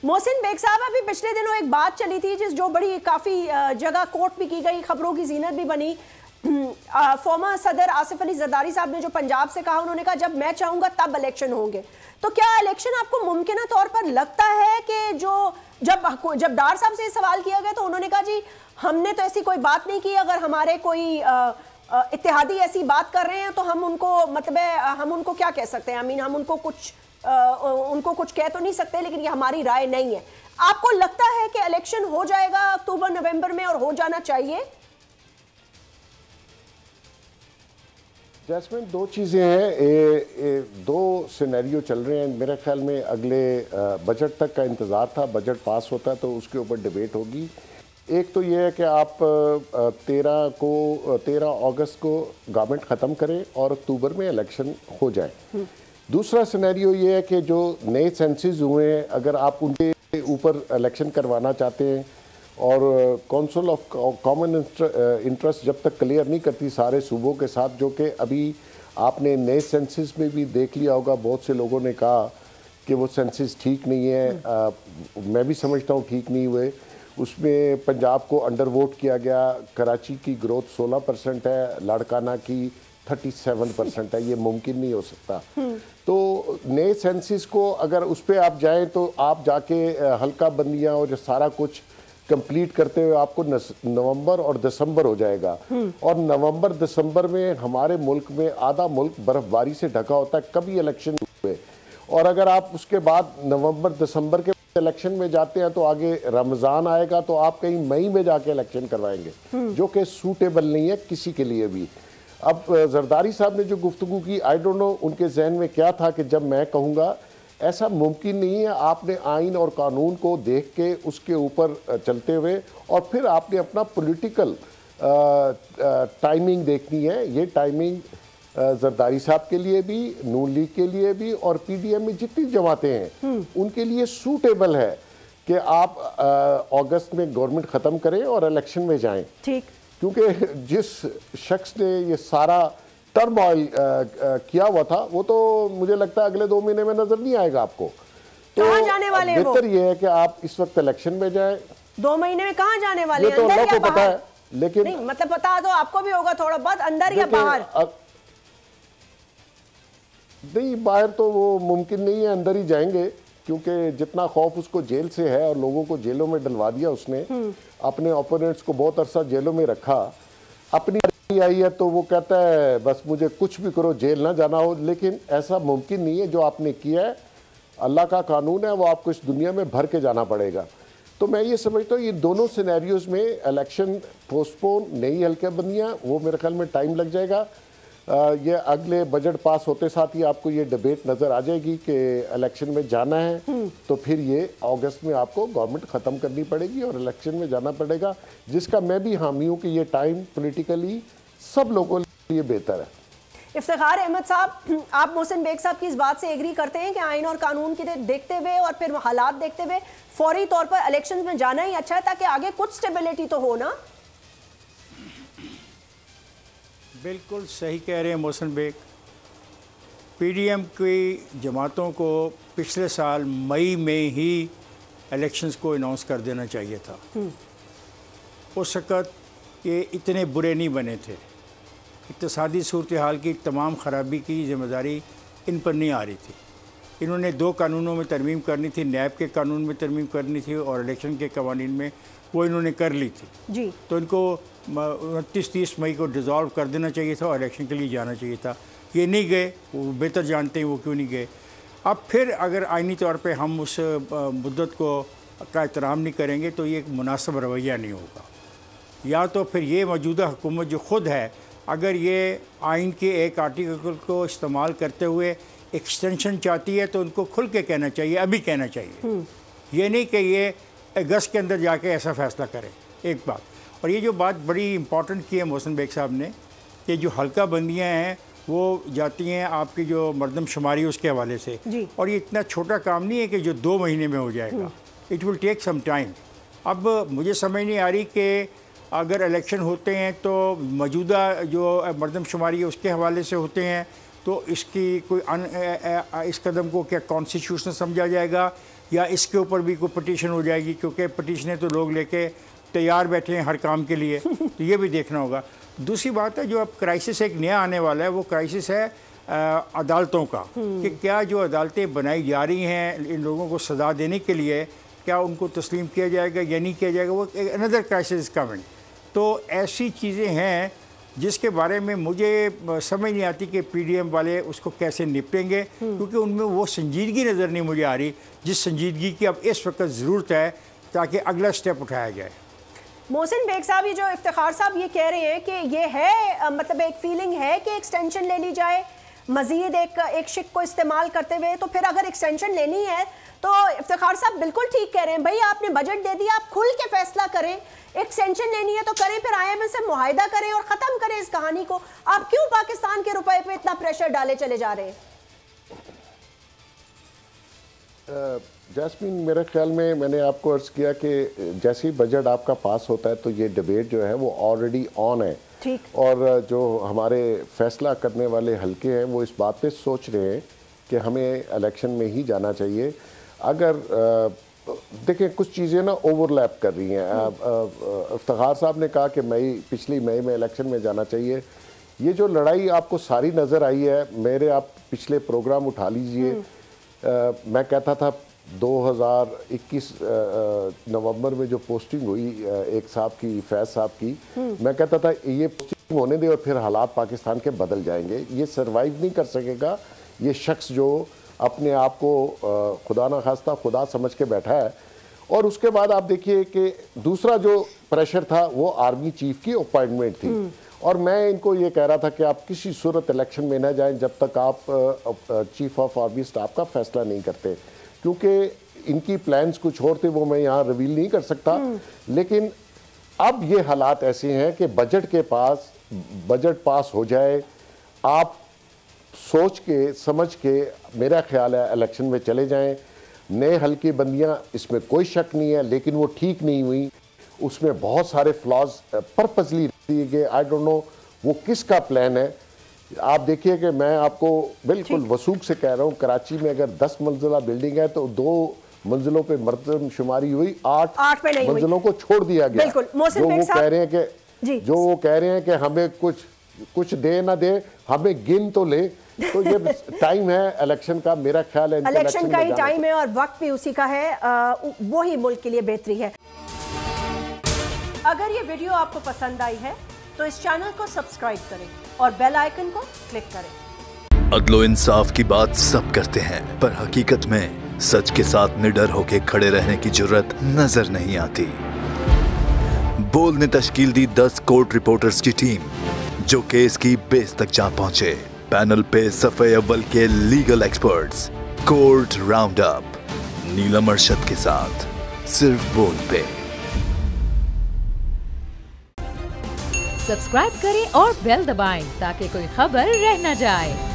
Mohsin bag साहब, अभी पिछले दिनों एक बात चली थी जो बड़ी काफ़ी जगह कोट भी की गई, खबरों की जीनत भी बनी। फॉर्मर सदर आसिफ अली जरदारी साहब ने जो पंजाब से कहा, उन्होंने कहा जब मैं चाहूंगा तब इलेक्शन होंगे। तो क्या इलेक्शन आपको मुमकिन तौर पर लगता है कि जब डार साहब से सवाल किया गया तो उन्होंने कहा जी हमने तो ऐसी कोई बात नहीं की, अगर हमारे कोई इत्तेहादी ऐसी बात कर रहे हैं तो हम उनको हम उनको क्या कह सकते हैं, हम उनको कुछ कह तो नहीं सकते, लेकिन ये हमारी राय नहीं है। आपको लगता है कि इलेक्शन हो जाएगा अक्टूबर नवंबर में और हो जाना चाहिए? जैस्मिन, दो चीज़ें हैं, दो सिनेरियो चल रहे हैं। मेरे ख्याल में अगले बजट तक का इंतज़ार था, बजट पास होता है तो उसके ऊपर डिबेट होगी। एक तो ये है कि आप 13 अगस्त को गवर्नमेंट ख़त्म करें और अक्टूबर में इलेक्शन हो जाए। दूसरा सिनेरियो ये है कि जो नए सेंसेस हुए हैं, अगर आप उनके ऊपर इलेक्शन करवाना चाहते हैं और काउंसिल ऑफ कॉमन इंटरेस्ट जब तक क्लियर नहीं करती सारे सूबों के साथ, जो कि अभी आपने नए सेंसेस में भी देख लिया होगा, बहुत से लोगों ने कहा कि वो सेंसेस ठीक नहीं है। मैं भी समझता हूँ ठीक नहीं हुए। उसमें पंजाब को अंडर वोट किया गया, कराची की ग्रोथ 16% है, लाड़काना की 37% है। ये मुमकिन नहीं हो सकता। तो नए सेंसेस को अगर उस पर आप जाएँ तो आप जाके हल्का बंदियाँ और सारा कुछ कंप्लीट करते हुए आपको नवंबर और दिसंबर हो जाएगा। और नवंबर दिसंबर में हमारे मुल्क में आधा मुल्क बर्फबारी से ढका होता है, कभी इलेक्शन हुए। और अगर आप उसके बाद नवंबर दिसंबर के इलेक्शन में जाते हैं तो आगे रमज़ान आएगा, तो आप कहीं मई में जाके इलेक्शन करवाएंगे, जो कि सूटेबल नहीं है किसी के लिए भी। अब जरदारी साहब ने जो गुफ्तगू की, आई डोंट नो उनके जहन में क्या था कि जब मैं कहूँगा, ऐसा मुमकिन नहीं है। आपने आइन और कानून को देख के उसके ऊपर चलते हुए और फिर आपने अपना पॉलिटिकल टाइमिंग देखनी है। ये टाइमिंग जरदारी साहब के लिए भी, नून लीग के लिए भी और पीडीएम में जितनी जमातें हैं उनके लिए सूटेबल है कि आप अगस्त में गवर्नमेंट ख़त्म करें और इलेक्शन में जाएं। ठीक, क्योंकि जिस शख्स ने ये सारा टर्मोइल किया हुआ था, वो तो मुझे लगता है अगले 2 महीने में नजर नहीं आएगा आपको। तो कहाँ जाने वाले हैं? बेहतर ये है कि आप इस वक्त इलेक्शन में जाएं। 2 महीने में कहाँ जाने वाले हैं? तो अंदर या पता बाहर? है, लेकिन नहीं, मतलब पता तो आपको भी होगा थोड़ा बहुत, अंदर या बाहर? नहीं, बाहर तो वो मुमकिन नहीं है, अंदर ही जाएंगे। क्योंकि जितना खौफ उसको जेल से है और लोगों को जेलों में डलवा दिया उसने, अपने ओपोनेंट्स को बहुत अरसा जेलों में रखा, अपनी आई है तो वो कहता है बस मुझे कुछ भी करो, जेल ना जाना हो। लेकिन ऐसा मुमकिन नहीं है। जो आपने किया है, अल्लाह का कानून है, वो आपको इस दुनिया में भर के जाना पड़ेगा। तो मैं ये समझता हूँ ये दोनों सिनेरियोज में इलेक्शन पोस्टपोन, नई हल्केबंदियाँ, वो मेरे ख्याल में टाइम लग जाएगा। ये अगले बजट पास होते साथ ही आपको ये डिबेट नज़र आ जाएगी कि इलेक्शन में जाना है, तो फिर ये अगस्त में आपको गवर्नमेंट ख़त्म करनी पड़ेगी और इलेक्शन में जाना पड़ेगा, जिसका मैं भी हामी हूँ कि ये टाइम पॉलिटिकली सब लोगों के लिए बेहतर है। इफ्तिखार अहमद साहब, आप मोहसिन बेग साहब की इस बात से एग्री करते हैं कि आइन और कानून की देखते हुए और फिर हालात देखते हुए फौरी तौर पर इलेक्शन में जाना ही अच्छा है, ताकि आगे कुछ स्टेबिलिटी तो हो ना? बिल्कुल सही कह रहे हैं मोहसिन बेग। पीडीएम की जमातों को पिछले साल मई में ही इलेक्शंस को अनाउंस कर देना चाहिए था। उस वक़्त ये इतने बुरे नहीं बने थे। इक़्तिसादी सूरत हाल की तमाम ख़राबी की ज़िम्मेदारी इन पर नहीं आ रही थी। इन्होंने 2 कानूनों में तरमीम करनी थी, नैब के कानून में तरमीम करनी थी और इलेक्शन के कवानीन में, वो इन्होंने कर ली थी जी। तो इनको 29-30 मई को डिज़ोल्व कर देना चाहिए था और इलेक्शन के लिए जाना चाहिए था। ये नहीं गए, वो बेहतर जानते हैं वो क्यों नहीं गए। अब फिर अगर आइनी तौर पे हम उस मुद्दत को का एहतराम नहीं करेंगे तो ये एक मुनासिब रवैया नहीं होगा। या तो फिर ये मौजूदा हुकूमत जो ख़ुद है, अगर ये आइन के एक आर्टिकल को इस्तेमाल करते हुए एक्सटेंशन चाहती है तो उनको खुल के कहना चाहिए, अभी कहना चाहिए। ये नहीं कि ये अगस्त के अंदर जाके ऐसा फ़ैसला करें। एक बात, और ये जो बात बड़ी इंपॉर्टेंट की है मोहसिन बेग साहब ने, कि जो हल्का बंदियाँ हैं वो जाती हैं आपकी जो मरदमशुमारी उसके हवाले से, और ये इतना छोटा काम नहीं है कि जो 2 महीने में हो जाएगा। It will take some time. अब मुझे समझ नहीं आ रही कि अगर इलेक्शन होते हैं तो मौजूदा जो मरदमशुमारी है उसके हवाले से होते हैं तो इसकी कोई इस कदम को क्या कॉन्स्टिट्यूशनल समझा जाएगा या इसके ऊपर भी कोई पटिशन हो जाएगी, क्योंकि पटिशनें तो लोग लेके तैयार बैठे हैं हर काम के लिए, तो ये भी देखना होगा। दूसरी बात है, जो अब क्राइसिस एक नया आने वाला है, वो क्राइसिस है अदालतों का, कि क्या जो अदालतें बनाई जा रही हैं इन लोगों को सज़ा देने के लिए, क्या उनको तस्लीम किया जाएगा या नहीं किया जाएगा, वो अनदर क्राइसिस कमिंग। तो ऐसी चीज़ें हैं जिसके बारे में मुझे समझ नहीं आती कि पीडीएम वाले उसको कैसे निपटेंगे, क्योंकि उनमें वो संजीदगी नज़र नहीं मुझे आ रही जिस संजीदगी की अब इस वक्त ज़रूरत है ताकि अगला स्टेप उठाया जाए। मोहसिन बेग साहब, ये जो इफ्तिखार साहब ये कह रहे हैं कि ये है मतलब एक फीलिंग है कि एक्सटेंशन ले ली जाए मजीद एक शिक को इस्तेमाल करते हुए, तो फिर अगर एक्सटेंशन लेनी है तो इफ्तिखार साहब बिल्कुल ठीक कह रहे हैं, भाई आपने बजट दे दिया, आप खुल के फैसला करें, एक्सटेंशन लेनी है तो करें, फिर IMF से मुआहिदा करें और ख़त्म करें इस कहानी को। आप क्यों पाकिस्तान के रुपए पे इतना प्रेशर डाले चले जा रहे हैं? जैस्मीन, मेरे ख्याल में मैंने आपको अर्ज़ किया कि जैसे ही बजट आपका पास होता है तो ये डिबेट जो है वो ऑलरेडी ऑन है, और जो हमारे फैसला करने वाले हल्के हैं वो इस बात पे सोच रहे हैं कि हमें इलेक्शन में ही जाना चाहिए। अगर देखें, कुछ चीज़ें ना ओवरलैप कर रही हैं। इफ्तिखार साहब ने कहा कि पिछली मई में इलेक्शन में जाना चाहिए। ये जो लड़ाई आपको सारी नज़र आई है, मेरे आप पिछले प्रोग्राम उठा लीजिए, मैं कहता था 2021 नवंबर में जो पोस्टिंग हुई एक साहब की, फैज़ साहब की, मैं कहता था ये पोस्टिंग होने दे और फिर हालात पाकिस्तान के बदल जाएंगे। ये सर्वाइव नहीं कर सकेगा ये शख्स जो अपने आप को खुदा ना खास्ता खुदा समझ के बैठा है। और उसके बाद आप देखिए कि दूसरा जो प्रेशर था वो आर्मी चीफ की अपॉइंटमेंट थी, और मैं इनको ये कह रहा था कि आप किसी सूरत इलेक्शन में ना जाएं जब तक आप चीफ ऑफ आर्मी स्टाफ का फैसला नहीं करते, क्योंकि इनकी प्लान्स कुछ और थे, वो मैं यहाँ रिवील नहीं कर सकता। लेकिन अब ये हालात ऐसे हैं कि बजट पास हो जाए, आप सोच के समझ के मेरा ख्याल है इलेक्शन में चले जाएं। नए हल्की बंदियां, इसमें कोई शक नहीं है, लेकिन वो ठीक नहीं हुई, उसमें बहुत सारे फ्लॉज पर्पसली दिए गए। आई डोंट नो वो किसका प्लान है। आप देखिए कि मैं आपको बिल्कुल वसूख से कह रहा हूँ, कराची में अगर 10 मंजिला बिल्डिंग है तो 2 मंजिलों पे मर्दमशुमारी हुई, 8 मंजिलों को छोड़ दिया गया। जो वो कह रहे हैं कि हमें कुछ दे ना दे, हमें गिन तो ले। तो ये टाइम है इलेक्शन का, मेरा ख्याल है इलेक्शन का ही टाइम है और वक्त भी उसी का है, वो ही मुल्क के लिए बेहतरी है। अगर ये वीडियो आपको पसंद आई है तो इस चैनल को सब्सक्राइब करें और बेल आइकन को क्लिक करें। अदलो इंसाफ की बात सब करते हैं, पर हकीकत में सच के साथ निडर होकर खड़े रहने की जुर्रत नजर नहीं आती। बोल ने तश्कील दी 10 कोर्ट रिपोर्टर्स की टीम, जो केस की बेस तक जा पहुंचे। पैनल पे सफे अव्वल के legal experts, court round up, Neelam Arshad के साथ, सिर्फ बोल पे। सब्सक्राइब करें और बेल दबाएं ताकि कोई खबर रह न जाए।